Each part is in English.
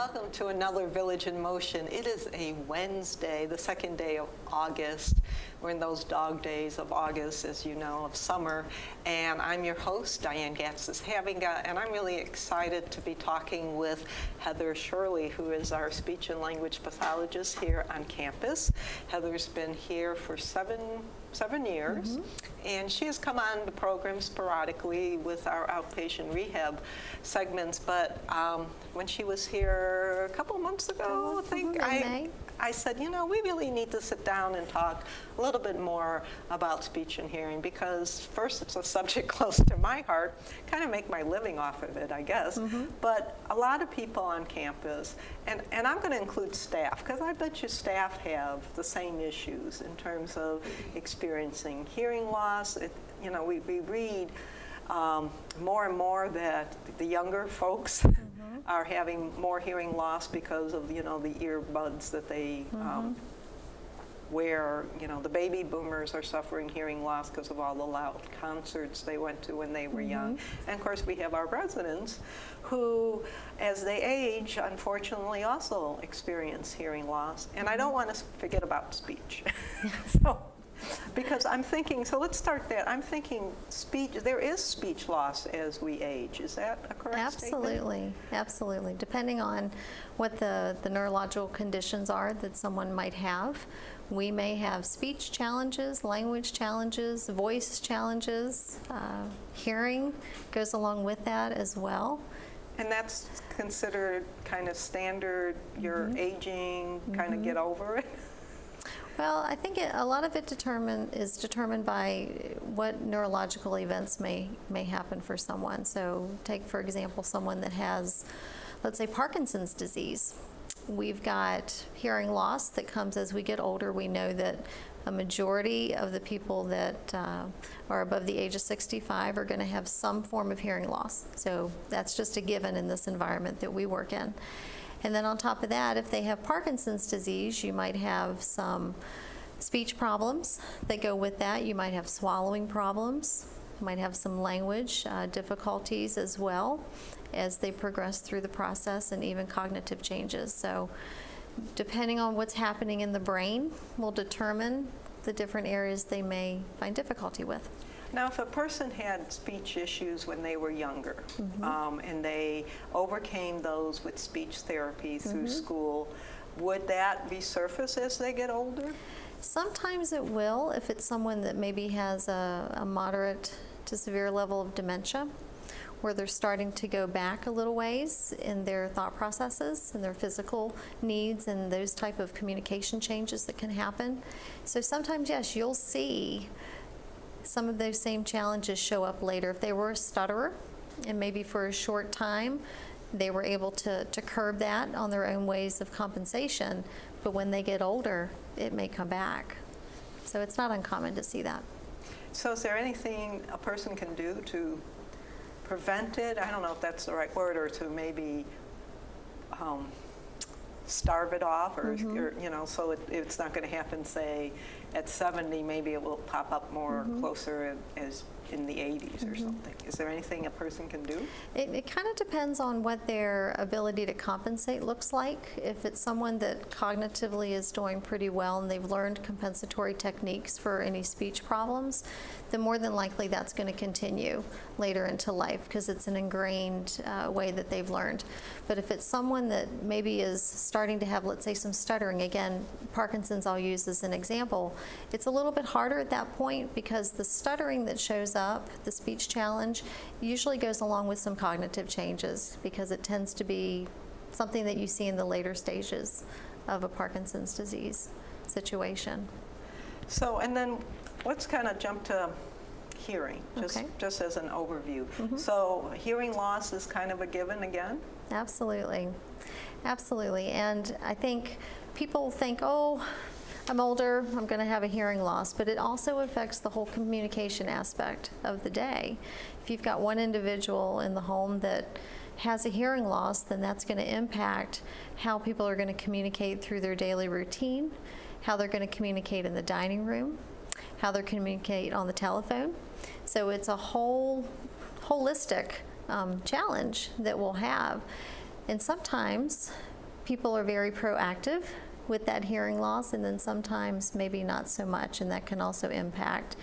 welcome to another Village in Motion. It is a Wednesday, the second day of August. We're in those dog days of August, as you know, of summer. And I'm your host, Diane Gatsis-Havinga, and I'm really excited to be talking with Heather Shirley, who is our speech and language pathologist here on campus. Heather's been here for seven years, and she has come on the program sporadically with our outpatient rehab segments, but when she was here a couple months ago, I think, I said, you know, we really need to sit down and talk a little bit more about speech and hearing, because first, it's a subject close to my heart, kind of make my living off of it, I guess, but a lot of people on campus, and I'm going to include staff, because I bet you staff have the same issues in terms of experiencing hearing loss. You know, we read more and more that the younger folks are having more hearing loss because of, you know, the earbuds that they wear. You know, the baby boomers are suffering hearing loss because of all the loud concerts they went to when they were young. And of course, we have our residents who, as they age, unfortunately also experience hearing loss. And I don't want to forget about speech. Because I'm thinking, so let's start there. I'm thinking speech, there is speech loss as we age. Is that a correct statement? Absolutely. Depending on what the neurological conditions are that someone might have, we may have speech challenges, language challenges, voice challenges. Hearing goes along with that as well. And that's considered kind of standard, you're aging, kind of get over it? Well, I think a lot of it is determined by what neurological events may happen for someone. So take, for example, someone that has, let's say, Parkinson's disease. We've got hearing loss that comes as we get older. We know that a majority of the people that are above the age of 65 are going to have some form of hearing loss. So that's just a given in this environment that we work in. And then on top of that, if they have Parkinson's disease, you might have some speech problems that go with that. You might have swallowing problems. You might have some language difficulties as well as they progress through the process, and even cognitive changes. So depending on what's happening in the brain will determine the different areas they may find difficulty with. Now, if a person had speech issues when they were younger, and they overcame those with speech therapy through school, would that resurface as they get older? Sometimes it will, if it's someone that maybe has a moderate to severe level of dementia, where they're starting to go back a little ways in their thought processes and their physical needs and those type of communication changes that can happen. So sometimes, yes, you'll see some of those same challenges show up later. If they were a stutterer, and maybe for a short time, they were able to curb that on their own ways of compensation, but when they get older, it may come back. So it's not uncommon to see that. So is there anything a person can do to prevent it? I don't know if that's the right word, or to maybe starve it off, or you know, so it's not going to happen, say, at 70, maybe it will pop up more closer as in the 80s or something. Is there anything a person can do? It kind of depends on what their ability to compensate looks like. If it's someone that cognitively is doing pretty well and they've learned compensatory techniques for any speech problems, then more than likely that's going to continue later into life, because it's an ingrained way that they've learned. But if it's someone that maybe is starting to have, let's say, some stuttering, again, Parkinson's I'll use as an example, it's a little bit harder at that point, because the stuttering that shows up, the speech challenge, usually goes along with some cognitive changes, because it tends to be something that you see in the later stages of a Parkinson's disease situation. So, and then let's kind of jump to hearing, just as an overview. So hearing loss is kind of a given again? Absolutely. Absolutely. And I think people think, oh, I'm older, I'm going to have a hearing loss, but it also affects the whole communication aspect of the day. If you've got one individual in the home that has a hearing loss, then that's going to impact how people are going to communicate through their daily routine, how they're going to communicate in the dining room, how they communicate on the telephone. So it's a holistic challenge that we'll have. And sometimes people are very proactive with that hearing loss, and then sometimes maybe not so much, and that can also impact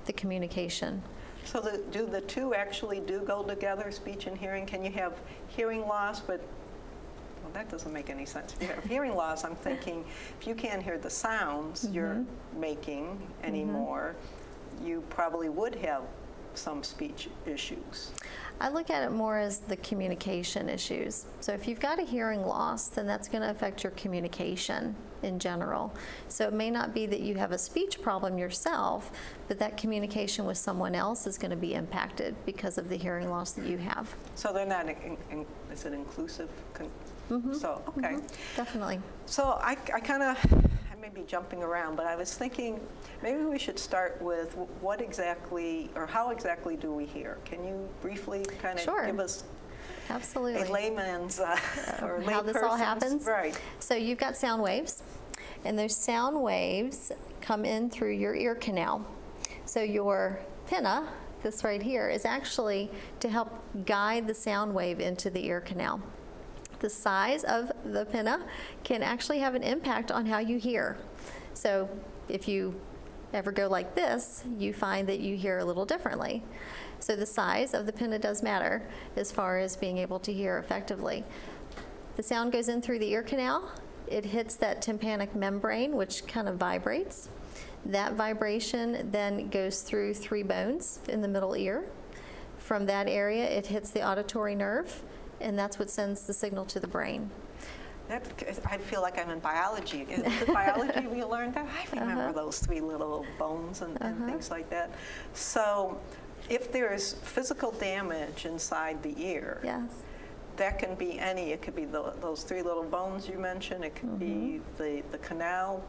the communication. So do the two actually go together, speech and hearing? Can you have hearing loss, but, well, that doesn't make any sense. If you have hearing loss, I'm thinking, if you can't hear the sounds you're making anymore, you probably would have some speech issues. I look at it more as the communication issues. So if you've got a hearing loss, then that's going to affect your communication in general. So it may not be that you have a speech problem yourself, but that communication with someone else is going to be impacted because of the hearing loss that you have. So they're not, is it inclusive? So, okay. Definitely. So I may be jumping around, but I was thinking maybe we should start with what exactly, or how exactly do we hear? Can you briefly kind of give us Absolutely. a layman's or how this all happens? Right. So you've got sound waves, and those sound waves come in through your ear canal. So your pinna, this right here, is actually to help guide the sound wave into the ear canal. The size of the pinna can actually have an impact on how you hear. So if you ever go like this, you find that you hear a little differently. So the size of the pinna does matter as far as being able to hear effectively. The sound goes in through the ear canal. It hits that tympanic membrane, which kind of vibrates. That vibration then goes through 3 bones in the middle ear. From that area, it hits the auditory nerve, and that's what sends the signal to the brain. I feel like I'm in biology. Is it biology we learned that? I remember those 3 little bones and things like that. So if there's physical damage inside the ear, Yes. that can be any. It could be those 3 little bones you mentioned. It could be the canal.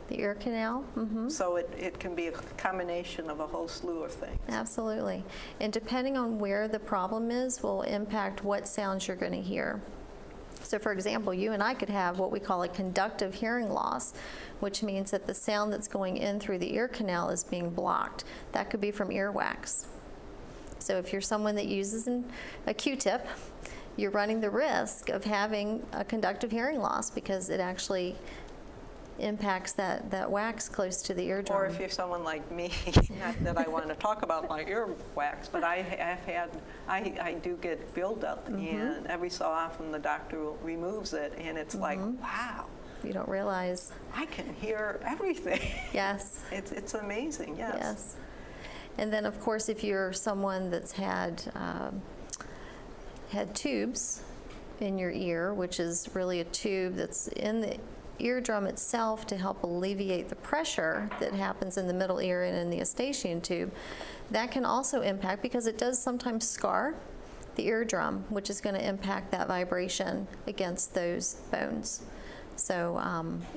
The ear canal. So it can be a combination of a whole slew of things. Absolutely. And depending on where the problem is will impact what sounds you're going to hear. So for example, you and I could have what we call a conductive hearing loss, which means that the sound that's going in through the ear canal is being blocked. That could be from earwax. So if you're someone that uses a Q-tip, you're running the risk of having a conductive hearing loss because it actually impacts that wax close to the eardrum. Or if you're someone like me, not that I want to talk about my earwax, but I do get buildup, and every so often the doctor removes it, and it's like, wow. You don't realize. I can hear everything. Yes. It's amazing, yes. Yes. And then of course if you're someone that's had tubes in your ear, which is really a tube that's in the eardrum itself to help alleviate the pressure that happens in the middle ear and in the eustachian tube, that can also impact because it does sometimes scar the eardrum, which is going to impact that vibration against those bones. So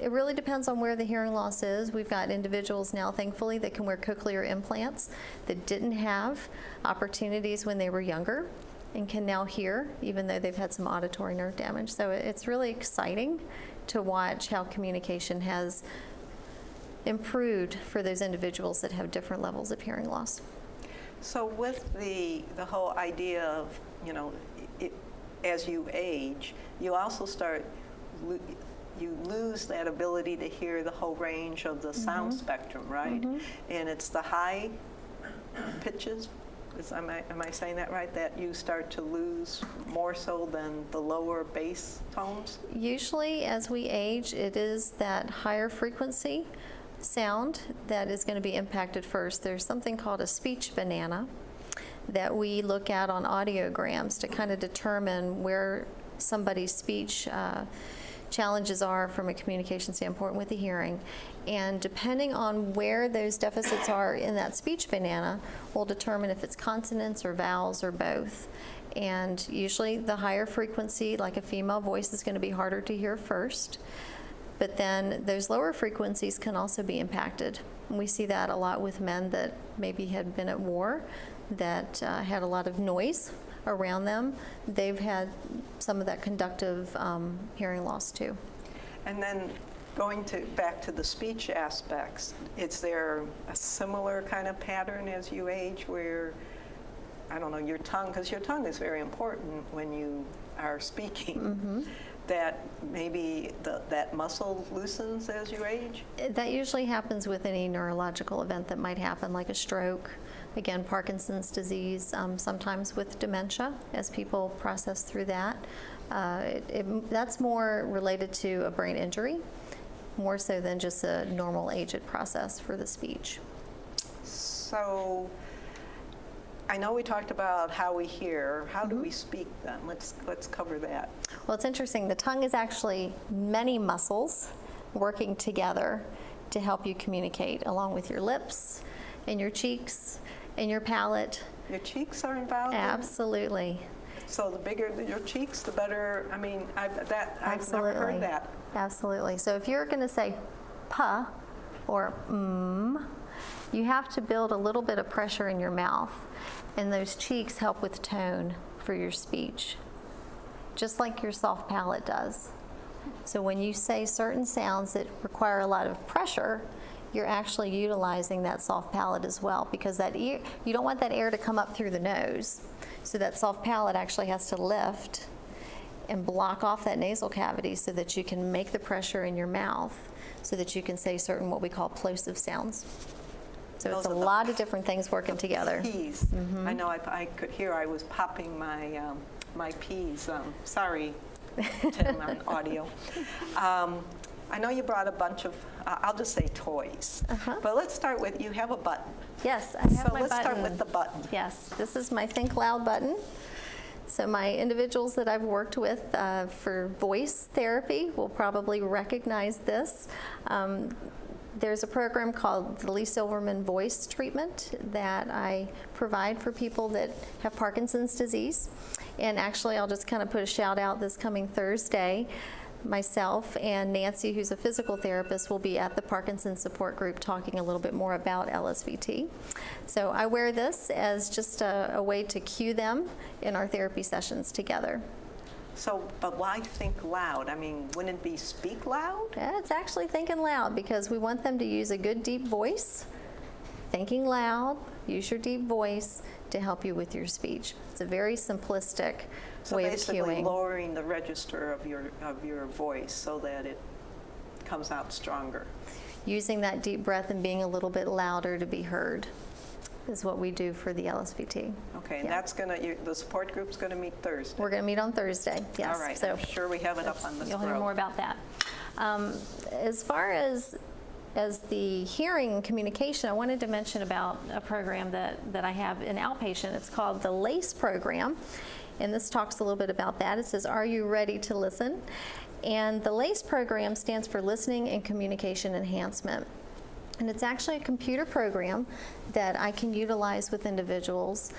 it really depends on where the hearing loss is. We've got individuals now, thankfully, that can wear cochlear implants that didn't have opportunities when they were younger and can now hear, even though they've had some auditory nerve damage. So it's really exciting to watch how communication has improved for those individuals that have different levels of hearing loss. So with the whole idea of, as you age, you also you lose that ability to hear the whole range of the sound spectrum, right? And it's the high pitches, am I saying that right, that you start to lose more so than the lower bass tones? Usually as we age, it is that higher frequency sound that is going to be impacted first. There's something called a speech banana that we look at on audiograms to kind of determine where somebody's speech challenges are from a communication standpoint with the hearing. And depending on where those deficits are in that speech banana will determine if it's consonants or vowels or both. And usually the higher frequency, like a female voice, is going to be harder to hear first. But then those lower frequencies can also be impacted. And we see that a lot with men that maybe had been at war, that had a lot of noise around them. They've had some of that conductive hearing loss too. And then going back to the speech aspects, is there a similar kind of pattern as you age where, I don't know, your tongue, because your tongue is very important when you are speaking. that maybe that muscle loosens as you age? That usually happens with any neurological event that might happen, like a stroke, again, Parkinson's disease, sometimes with dementia, as people process through that. That's more related to a brain injury, more so than just a normal aged process for the speech. So I know we talked about how we hear. How do we speak then? Let's cover that. Well, it's interesting. The tongue is actually many muscles working together to help you communicate, along with your lips and your cheeks and your palate. Your cheeks are involved? Absolutely. So the bigger your cheeks, the better. I mean, I've never heard that. Absolutely. So if you're going to say "pa" or you have to build a little bit of pressure in your mouth, and those cheeks help with tone for your speech, just like your soft palate does. So when you say certain sounds that require a lot of pressure, you're actually utilizing that soft palate as well, because that ear, you don't want that air to come up through the nose. So that soft palate actually has to lift and block off that nasal cavity so that you can make the pressure in your mouth so that you can say certain what we call plosive sounds. So it's a lot of different things working together. Peas. I know I could hear I was popping my my peas. Sorry, Tim, on audio. I know you brought a bunch of, I'll just say toys. But let's start with, you have a button. Yes, I have my button. So let's start with the button. Yes, this is my Think Loud button. So my individuals that I've worked with for voice therapy will probably recognize this. There's a program called the Lee Silverman Voice Treatment that I provide for people that have Parkinson's disease. And actually, I'll just kind of put a shout out this coming Thursday. Myself and Nancy, who's a physical therapist, will be at the Parkinson's support group talking a little bit more about LSVT. So I wear this as just a way to cue them in our therapy sessions together. So, but why think loud? I mean, wouldn't it be speak loud? Yeah, it's actually thinking loud, because we want them to use a good deep voice. Thinking loud, use your deep voice to help you with your speech. It's a very simplistic way of cueing. So basically lowering the register of your voice so that it comes out stronger. Using that deep breath and being a little bit louder to be heard is what we do for the LSVT. Okay, and that's the support group's gonna meet Thursday. We're gonna meet on Thursday, yes. All right, So I'm sure we have it up on the you'll scroll. hear more about that. As far as the hearing communication, I wanted to mention about a program that I have in outpatient. It's called the LACE program, and this talks a little bit about that. It says, "Are you ready to listen?" And the LACE program stands for Listening and Communication Enhancement. And it's actually a computer program that I can utilize with individuals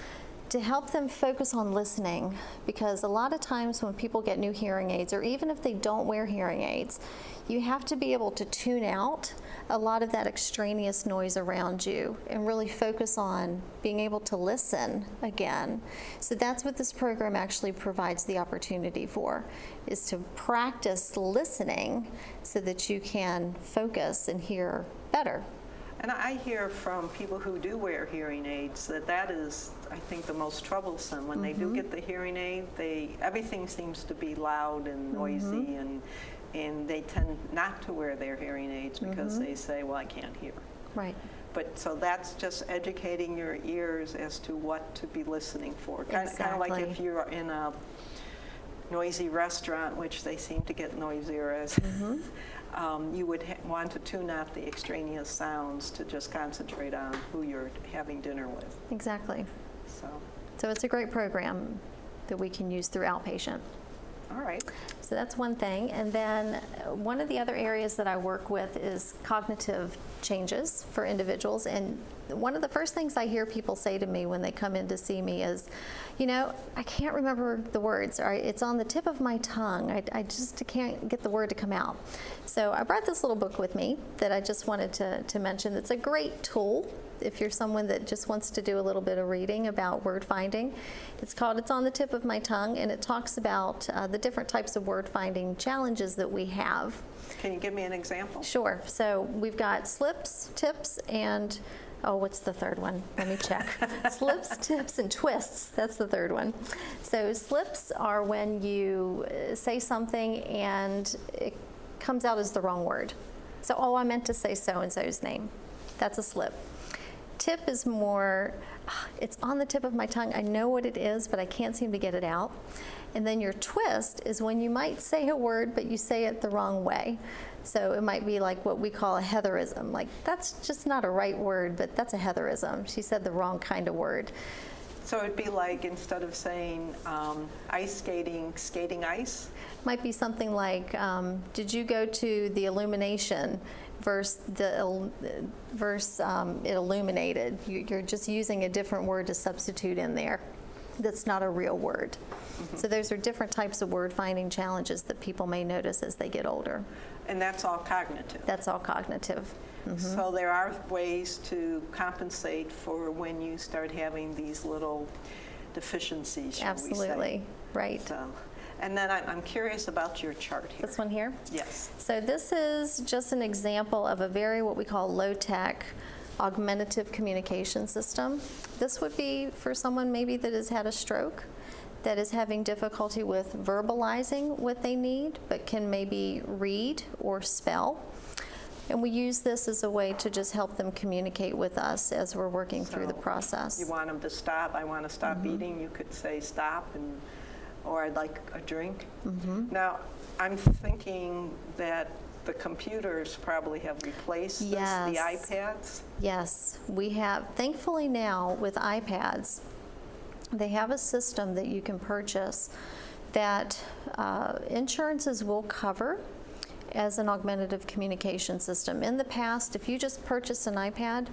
to help them focus on listening, because a lot of times when people get new hearing aids, or even if they don't wear hearing aids, you have to be able to tune out a lot of that extraneous noise around you and really focus on being able to listen again. So that's what this program actually provides the opportunity for, is to practice listening so that you can focus and hear better. And I hear from people who do wear hearing aids that is, I think, the most troublesome. When they do get the hearing aid, everything seems to be loud and noisy, and they tend not to wear their hearing aids because they say, well, I can't hear. Right. But so that's just educating your ears as to what to be listening for. Kind of like if you're in a noisy restaurant, which they seem to get noisier as you would want to tune out the extraneous sounds to just concentrate on who you're having dinner with. Exactly. So it's a great program that we can use through outpatient. All right. So that's one thing. And then one of the other areas that I work with is cognitive changes for individuals. And one of the first things I hear people say to me when they come in to see me is, you know, I can't remember the words, or it's on the tip of my tongue. I just can't get the word to come out. So I brought this little book with me that I just wanted to mention. It's a great tool if you're someone that just wants to do a little bit of reading about word finding. It's called It's on the Tip of My Tongue, and it talks about the different types of word finding challenges that we have. Can you give me an example? Sure. So we've got slips, tips, and Oh, what's the third one? Let me check. Slips, tips, and twists. That's the third one. So slips are when you say something and it comes out as the wrong word. So, oh, I meant to say so-and-so's name. That's a slip. Tip is more, it's on the tip of my tongue. I know what it is, but I can't seem to get it out. And then your twist is when you might say a word, but you say it the wrong way. So it might be like what we call a Heatherism. Like, that's just not a right word, but that's a Heatherism. She said the wrong kind of word. So it'd be like, instead of saying ice skating, skating ice? Might be something like, did you go to the illumination versus it illuminated. You're just using a different word to substitute in there that's not a real word. Mm-hmm. So those are different types of word finding challenges that people may notice as they get older. And that's all cognitive? That's all cognitive. Mm-hmm. So there are ways to compensate for when you start having these little deficiencies, shall we say. Absolutely, right. So, and then I'm curious about your chart here. This one here? Yes. So this is just an example of a very what we call low-tech augmentative communication system. This would be for someone maybe that has had a stroke, that is having difficulty with verbalizing what they need, but can maybe read or spell. And we use this as a way to just help them communicate with us as we're working through the process. You want them to stop, I want to stop eating, you could say stop, or I'd like a drink. Now, I'm thinking that the computers probably have replaced this, the iPads? Yes, we have. Thankfully now with iPads, they have a system that you can purchase that insurances will cover as an augmentative communication system. In the past, if you just purchased an iPad,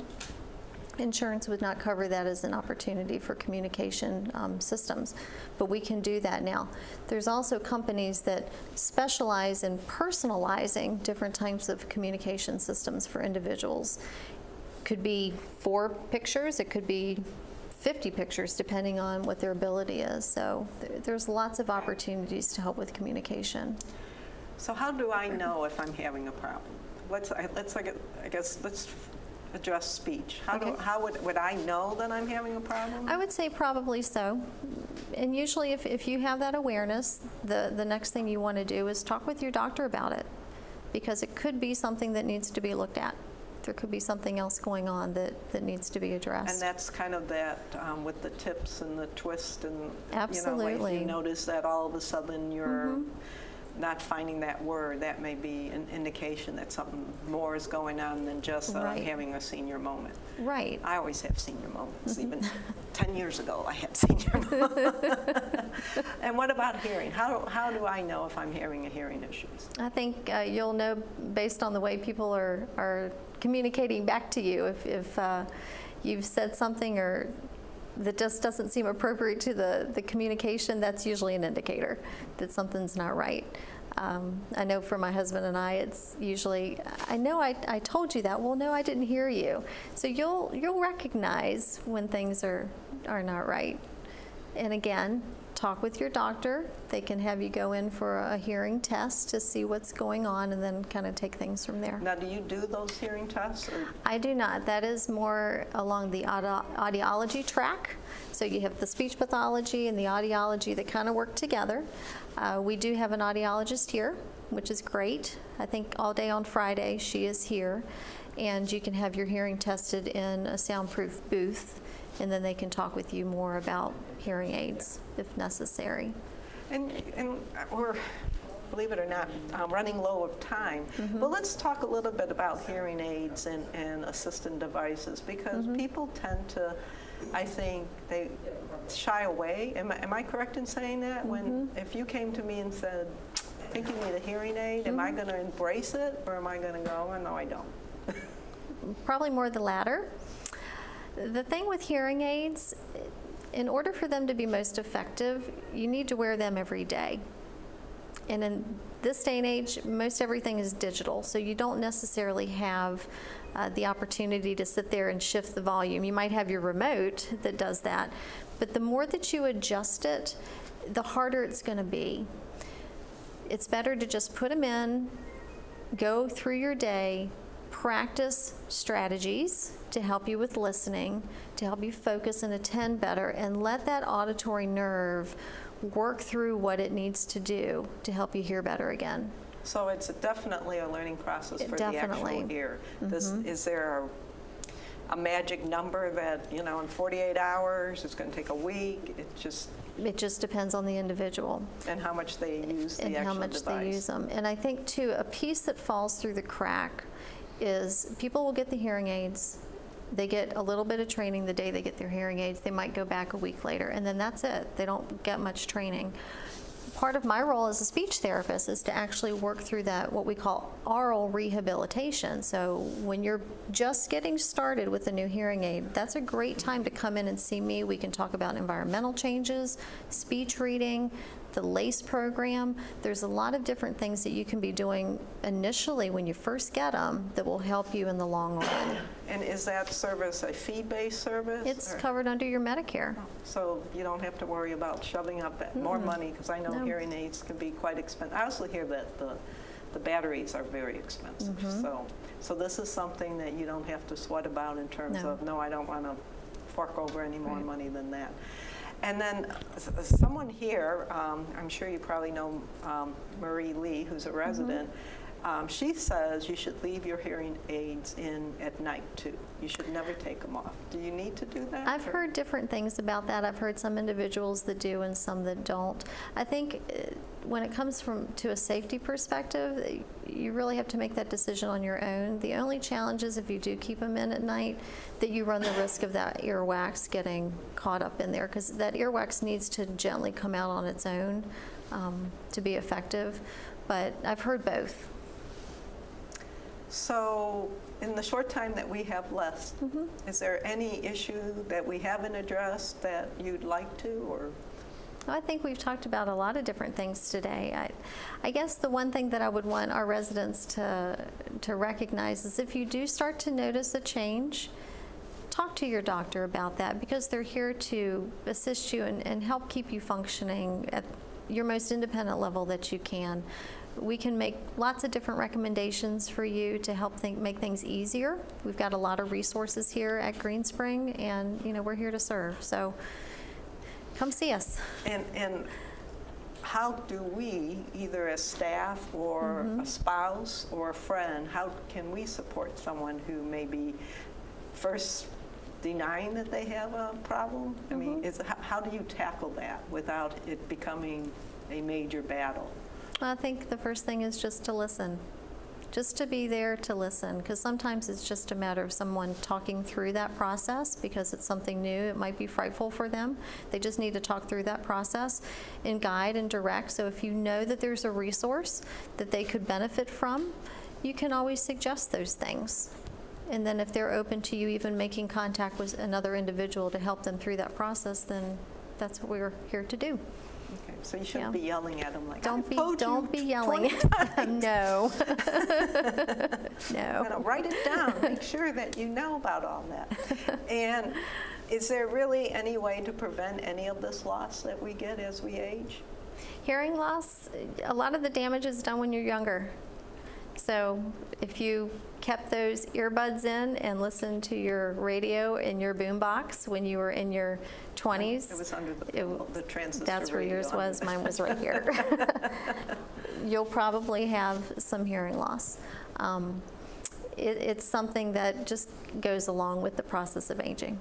insurance would not cover that as an opportunity for communication systems, but we can do that now. There's also companies that specialize in personalizing different types of communication systems for individuals. Could be 4 pictures, it could be 50 pictures, depending on what their ability is. So there's lots of opportunities to help with communication. So how do I know if I'm having a problem? Let's address speech. How would I know that I'm having a problem? I would say probably so. And usually if you have that awareness, the next thing you want to do is talk with your doctor about it, because it could be something that needs to be looked at. There could be something else going on that needs to be addressed. And that's kind of that with the tips and the twist and, absolutely. You know, like you notice that all of a sudden you're not finding that word, that may be an indication that something more is going on than just having a senior moment. Right. I always have senior moments. Even 10 years ago I had senior moments. And what about hearing? How do I know if I'm having hearing issues? I think you'll know based on the way people are communicating back to you. If you've said something or that just doesn't seem appropriate to the communication, that's usually an indicator that something's not right. I know for my husband and I, it's usually, I know I told you that. Well, no, I didn't hear you. So you'll recognize when things are not right. And again, talk with your doctor. They can have you go in for a hearing test to see what's going on and then kind of take things from there. Now, do you do those hearing tests? Or? I do not. That is more along the audiology track. So you have the speech pathology and the audiology that kind of work together. We do have an audiologist here, which is great. I think all day on Friday she is here. And you can have your hearing tested in a soundproof booth, and then they can talk with you more about hearing aids if necessary. And we're, believe it or not, running low of time. But let's talk a little bit about hearing aids and assistant devices, because people tend to, I think, they shy away. Am I correct in saying that? When if you came to me and said, I think you need a hearing aid, am I going to embrace it, or am I going to go, oh, no, I don't? Probably more the latter. The thing with hearing aids, in order for them to be most effective, you need to wear them every day. And in this day and age, most everything is digital, so you don't necessarily have the opportunity to sit there and shift the volume. You might have your remote that does that, but the more that you adjust it, the harder it's going to be. It's better to just put them in, go through your day, practice strategies to help you with listening, to help you focus and attend better, and let that auditory nerve work through what it needs to do to help you hear better again. So it's definitely a learning process for the Definitely. actual ear. Is there a magic number that, in 48 hours, it's going to take a week? It just depends on the individual. And how much they use the And actual how much device. they use them. And I think, too, a piece that falls through the crack is people will get the hearing aids. They get a little bit of training the day they get their hearing aids. They might go back a week later, and then that's it. They don't get much training. Part of my role as a speech therapist is to actually work through that, what we call oral rehabilitation. So when you're just getting started with a new hearing aid, that's a great time to come in and see me. We can talk about environmental changes, speech reading, the LACE program. There's a lot of different things that you can be doing initially when you first get them that will help you in the long run. And is that service a fee-based service? It's or- covered under your Medicare. So you don't have to worry about shoving up more money, because I know No. hearing aids can be quite expensive. I also hear that the batteries are very expensive. So this is something that you don't have to sweat about in terms No. of, no, I don't want to fork over any more Right. money than that. And then someone here, I'm sure you probably know Marie Lee, who's a resident. She says you should leave your hearing aids in at night too. You should never take them off. Do you need to do that? I've or- heard different things about that. I've heard some individuals that do and some that don't. I think when it comes to a safety perspective, you really have to make that decision on your own. The only challenge is if you do keep them in at night, that you run the risk of that earwax getting caught up in there, because that earwax needs to gently come out on its own to be effective. But I've heard both. So in the short time that we have left, is there any issue that we haven't addressed that you'd like to, or? I think we've talked about a lot of different things today. I guess the one thing that I would want our residents to recognize is if you do start to notice a change, talk to your doctor about that, because they're here to assist you and help keep you functioning at your most independent level that you can. We can make lots of different recommendations for you to help make things easier. We've got a lot of resources here at Green Spring, and we're here to serve. So come see us. And how do we, either as staff or a spouse or a friend, how can we support someone who may be first denying that they have a problem? I mean, how do you tackle that without it becoming a major battle? I think the first thing is just to listen. Just to be there to listen, because sometimes it's just a matter of someone talking through that process because it's something new. It might be frightful for them. They just need to talk through that process and guide and direct. So if you know that there's a resource that they could benefit from, you can always suggest those things. And then if they're open to you even making contact with another individual to help them through that process, then that's what we're here to do. Okay, so you shouldn't be yelling at them like, Don't "I've be told you yelling 20 at them. No. No. Write it down. Make sure that you know about all that. And is there really any way to prevent any of this loss that we get as we age? Hearing loss, a lot of the damage is done when you're younger. So if you kept those earbuds in and listened to your radio in your boombox when you were in your 20s. It was under the transistor That's where radio yours under was. Mine was right here. You'll probably have some hearing loss. It's something that just goes along with the process of aging.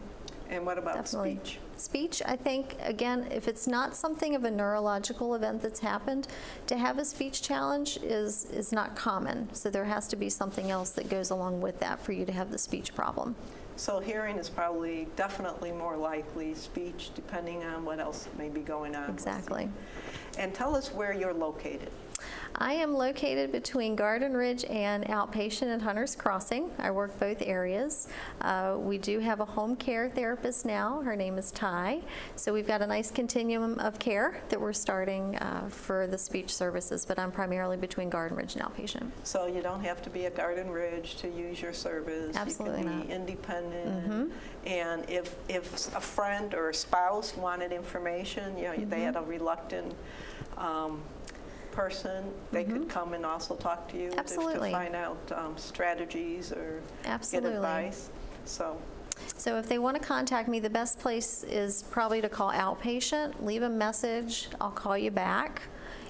And what about Definitely. speech? Speech, I think, again, if it's not something of a neurological event that's happened, to have a speech challenge is not common. So there has to be something else that goes along with that for you to have the speech problem. So hearing is probably definitely more likely, speech depending on what else may be going on. Exactly. And tell us where you're located. I am located between Garden Ridge and Outpatient at Hunter's Crossing. I work both areas. We do have a home care therapist now. Her name is Ty. So we've got a nice continuum of care that we're starting for the speech services, but I'm primarily between Garden Ridge and Outpatient. So you don't have to be at Garden Ridge to use your service. Absolutely You can not. be independent. And if a friend or a spouse wanted information, they had a reluctant person, they could come and also talk to you Absolutely. to find out strategies or Absolutely. get advice. So if they want to contact me, the best place is probably to call outpatient, leave a message, I'll call you back.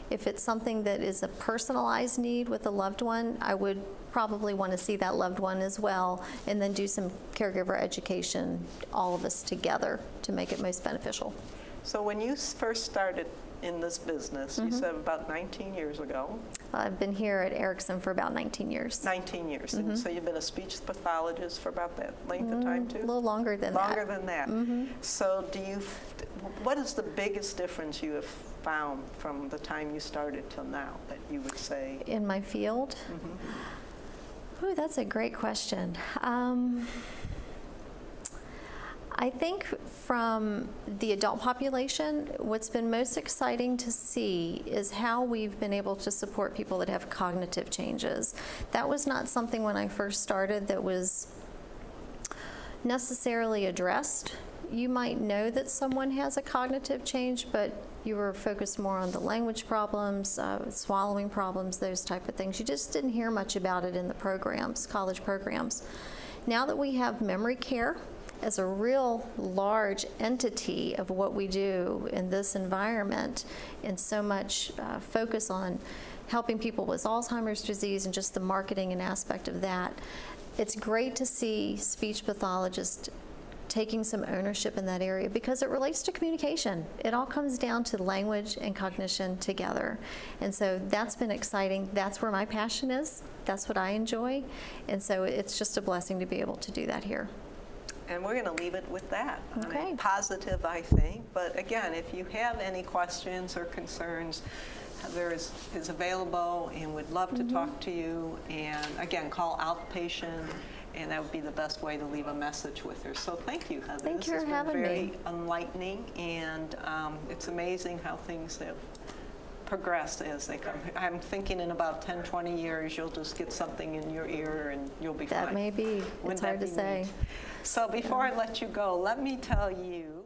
If it's something that is a personalized need with a loved one, I would probably want to see that loved one as well, and then do some caregiver education, all of us together, to make it most beneficial. So when you first started in this business, you said about 19 years ago. I've been here at Erickson for about 19 years. 19 years. And so you've been a speech pathologist for about that length of time too? A little longer than that. Longer than that. So what is the biggest difference you have found from the time you started till now that you would say? In my field? Ooh, that's a great question. I think from the adult population, what's been most exciting to see is how we've been able to support people that have cognitive changes. That was not something when I first started that was necessarily addressed. You might know that someone has a cognitive change, but you were focused more on the language problems, swallowing problems, those type of things. You just didn't hear much about it in the programs, college programs. Now that we have memory care as a real large entity of what we do in this environment, and so much focus on helping people with Alzheimer's disease and just the marketing and aspect of that, it's great to see speech pathologists taking some ownership in that area, because it relates to communication. It all comes down to language and cognition together. And so that's been exciting. That's where my passion is. That's what I enjoy. And so it's just a blessing to be able to do that here. And we're going to leave it with that. Okay. I mean, positive, I think. But again, if you have any questions or concerns, Heather is available and would love to talk to you. And again, call outpatient, and that would be the best way to leave a message with her. So thank you, Heather. Thank you for This having has been me. very enlightening, and it's amazing how things have progressed as they come. I'm thinking in about 10, 20 years, you'll just get something in your ear and you'll be fine. That may be. Wouldn't It's hard that to be say. neat? So before I let you go, let me tell you